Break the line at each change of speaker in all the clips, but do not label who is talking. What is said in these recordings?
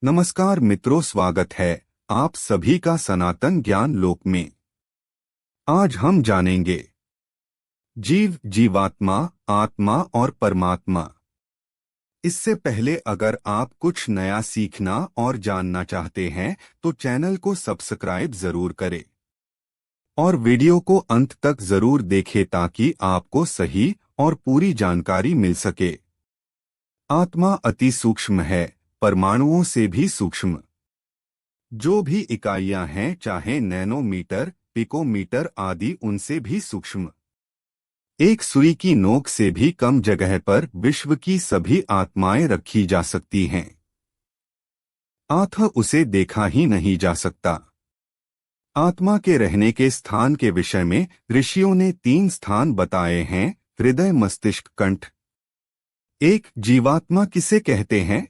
नमस्कार मित्रों, स्वागत है आप सभी का सनातन ज्ञान लोक में। आज हम जानेंगे जीव, जीवात्मा, आत्मा और परमात्मा। इससे पहले अगर आप कुछ नया सीखना और जानना चाहते हैं तो चैनल को सब्सक्राइब जरूर करें और वीडियो को अंत तक जरूर देखें ताकि आपको सही और पूरी जानकारी मिल सके। आत्मा अति सूक्ष्म है, परमाणुओं से भी सूक्ष्म। जो भी इकाइयां हैं, चाहे नैनोमीटर, पिकोमीटर आदि, उनसे भी सूक्ष्म। एक सुई की नोक से भी कम जगह पर विश्व की सभी आत्माएं रखी जा सकती हैं। अतः उसे देखा ही नहीं जा सकता। आत्मा के रहने के स्थान के विषय में ऋषियों ने 3 स्थान बताए हैं: हृदय, मस्तिष्क, कंठ। एक जीवात्मा किसे कहते हैं?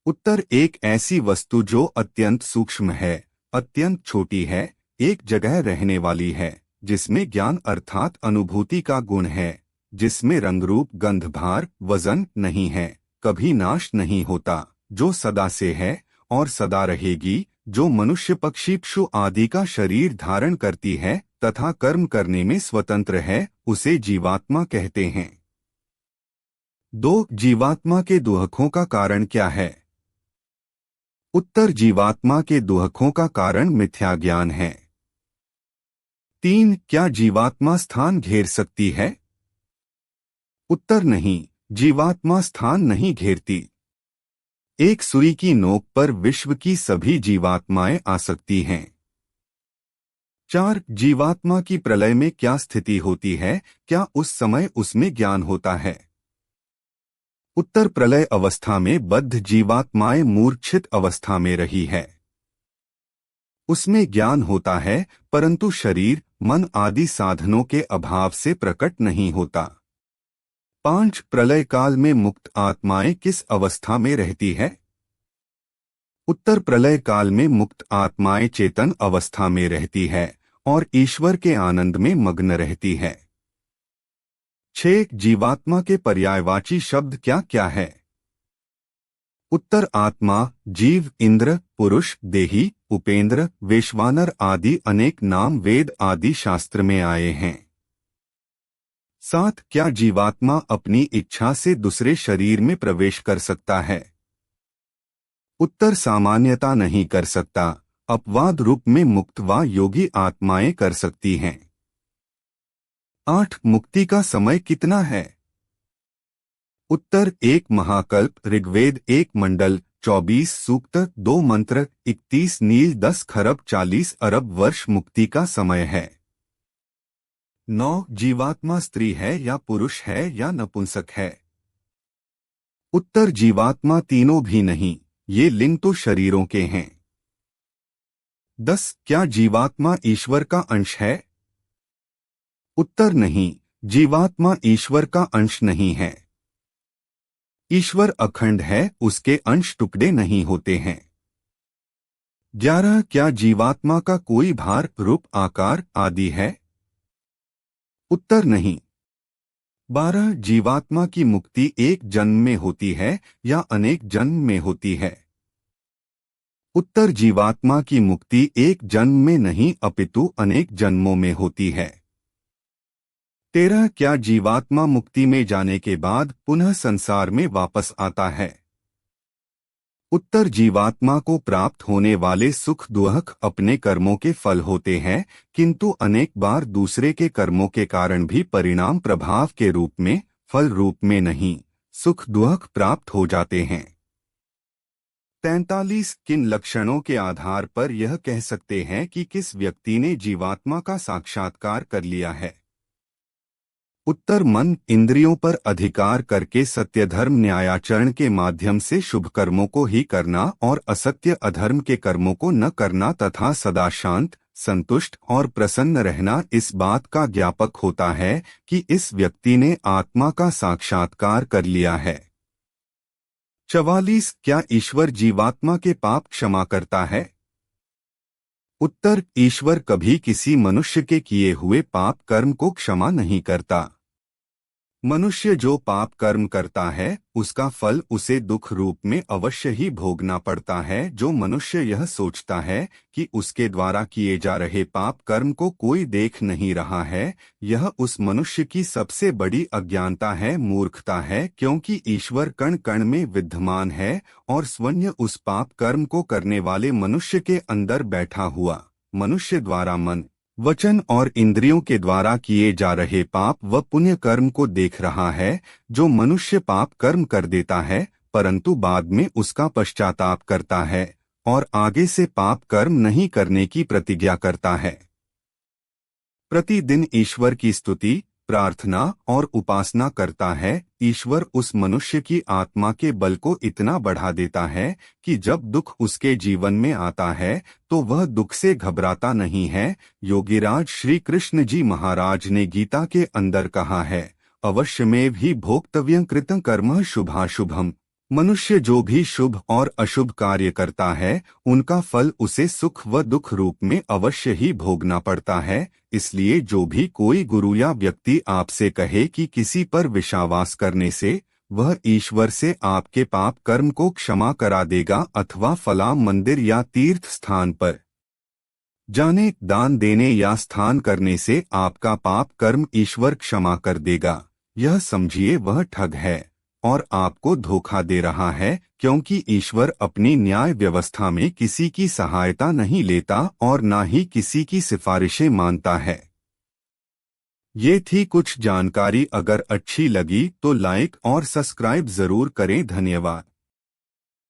उत्तर: एक ऐसी वस्तु जो अत्यंत सूक्ष्म है, अत्यंत छोटी है, एक जगह रहने वाली है, जिसमें ज्ञान अर्थात अनुभूति का गुण है, जिसमें रंगरूप, गंध, भार, वजन नहीं है, कभी नाश नहीं होता, जो सदा से है और सदा रहेगी, जो मनुष्य, पक्षी, पशु आदि का शरीर धारण करती है तथा कर्म करने में स्वतंत्र है, उसे जीवात्मा कहते हैं। 2. जीवात्मा के दुहकों का कारण क्या है? उत्तर: जीवात्मा के दुहकों का कारण मिथ्या ज्ञान है। 3. क्या जीवात्मा स्थान घेर सकती है? उत्तर: नहीं, जीवात्मा स्थान नहीं घेरती। एक सुई की नोक पर विश्व की सभी जीवात्माएं आ सकती हैं। 4. जीवात्मा की प्रलय में क्या स्थिति होती है? क्या उस समय उसमें ज्ञान होता है? उत्तर: प्रलय अवस्था में बद्ध जीवात्माएं मूर्छित अवस्था में रही है। उसमें ज्ञान होता है, परंतु शरीर, मन आदि साधनों के अभाव से प्रकट नहीं होता। 5. प्रलय काल में मुक्त आत्माएं किस अवस्था में रहती है? उत्तर: प्रलय काल में मुक्त आत्माएं चेतन अवस्था में रहती है और ईश्वर के आनंद में मग्न रहती है। 6. जीवात्मा के पर्यायवाची शब्द क्या क्या है? उत्तर: आत्मा, जीव, इंद्र, पुरुष, देही, उपेंद्र, वैश्वानर आदि अनेक नाम वेद आदि शास्त्र में आए हैं। 7. क्या जीवात्मा अपनी इच्छा से दूसरे शरीर में प्रवेश कर सकता है? उत्तर: सामान्यता नहीं कर सकता, अपवाद रूप में मुक्त व योगी आत्माएं कर सकती हैं। 8. मुक्ति का समय कितना है? उत्तर: 1 महाकल्प, ऋग्वेद 1 मंडल, 24 सूक्त, 2 मंत्र, 31 नील, 10 खरब 40 अरब वर्ष मुक्ति का समय है। 9. जीवात्मा स्त्री है या पुरुष है या नपुंसक है? उत्तर: जीवात्मा तीनों भी नहीं, ये लिंग तो शरीरों के हैं। 10. क्या जीवात्मा ईश्वर का अंश है? उत्तर: नहीं, जीवात्मा ईश्वर का अंश नहीं है। ईश्वर अखंड है, उसके अंश टुकड़े नहीं होते हैं। 11. क्या जीवात्मा का कोई भार, रूप, आकार आदि है? उत्तर: नहीं। 12. जीवात्मा की मुक्ति एक जन्म में होती है या अनेक जन्म में होती है? उत्तर: जीवात्मा की मुक्ति एक जन्म में नहीं अपितु अनेक जन्मों में होती है। 13. क्या जीवात्मा मुक्ति में जाने के बाद पुनः संसार में वापस आता है? उत्तर: जीवात्मा को प्राप्त होने वाले सुख दुख अपने कर्मों के फल होते हैं, किंतु अनेक बार दूसरे के कर्मों के कारण भी परिणाम प्रभाव के रूप में, फल रूप में नहीं, सुख दुख प्राप्त हो जाते हैं। 43. किन लक्षणों के आधार पर यह कह सकते हैं कि किस व्यक्ति ने जीवात्मा का साक्षात्कार कर लिया है? उत्तर: मन, इंद्रियों पर अधिकार करके सत्य धर्म न्यायाचरण के माध्यम से शुभ कर्मों को ही करना और असत्य अधर्म के कर्मों को न करना तथा सदा शांत, संतुष्ट और प्रसन्न रहना इस बात का ज्ञापक होता है कि इस व्यक्ति ने आत्मा का साक्षात्कार कर लिया है। 44. क्या ईश्वर जीवात्मा के पाप क्षमा करता है? उत्तर: ईश्वर कभी किसी मनुष्य के किए हुए पाप कर्म को क्षमा नहीं करता। मनुष्य जो पाप कर्म करता है उसका फल उसे दुख रूप में अवश्य ही भोगना पड़ता है। जो मनुष्य यह सोचता है कि उसके द्वारा किए जा रहे पाप कर्म को कोई देख नहीं रहा है, यह उस मनुष्य की सबसे बड़ी अज्ञानता है, मूर्खता है, क्योंकि ईश्वर कण कण में विद्यमान है और स्वयं उस पाप कर्म को करने वाले मनुष्य के अंदर बैठा हुआ मनुष्य द्वारा मन, वचन और इंद्रियों के द्वारा किए जा रहे पाप व पुण्य कर्म को देख रहा है। जो मनुष्य पाप कर्म कर देता है परंतु बाद में उसका पश्चाताप करता है और आगे से पाप कर्म नहीं करने की प्रतिज्ञा करता है, प्रतिदिन ईश्वर की स्तुति, प्रार्थना और उपासना करता है, ईश्वर उस मनुष्य की आत्मा के बल को इतना बढ़ा देता है कि जब दुख उसके जीवन में आता है तो वह दुख से घबराता नहीं है। योगीराज श्री कृष्ण जी महाराज ने गीता के अंदर कहा है, अवश्यमेव ही भोक्तव्यं कृतं कर्म शुभाशुभम। मनुष्य जो भी शुभ और अशुभ कार्य करता है उनका फल उसे सुख व दुख रूप में अवश्य ही भोगना पड़ता है। इसलिए जो भी कोई गुरु या व्यक्ति आपसे कहे कि किसी पर विश्वास करने से वह ईश्वर से आपके पाप कर्म को क्षमा करा देगा अथवा फला मंदिर या तीर्थ स्थान पर जाने, दान देने या स्थान करने से आपका पाप कर्म ईश्वर क्षमा कर देगा, यह समझिए वह ठग है और आपको धोखा दे रहा है, क्योंकि ईश्वर अपनी न्याय व्यवस्था में किसी की सहायता नहीं लेता और ना ही किसी की सिफारिशें मानता है। ये थी कुछ जानकारी। अगर अच्छी लगी तो लाइक और सब्सक्राइब जरूर करें। धन्यवाद।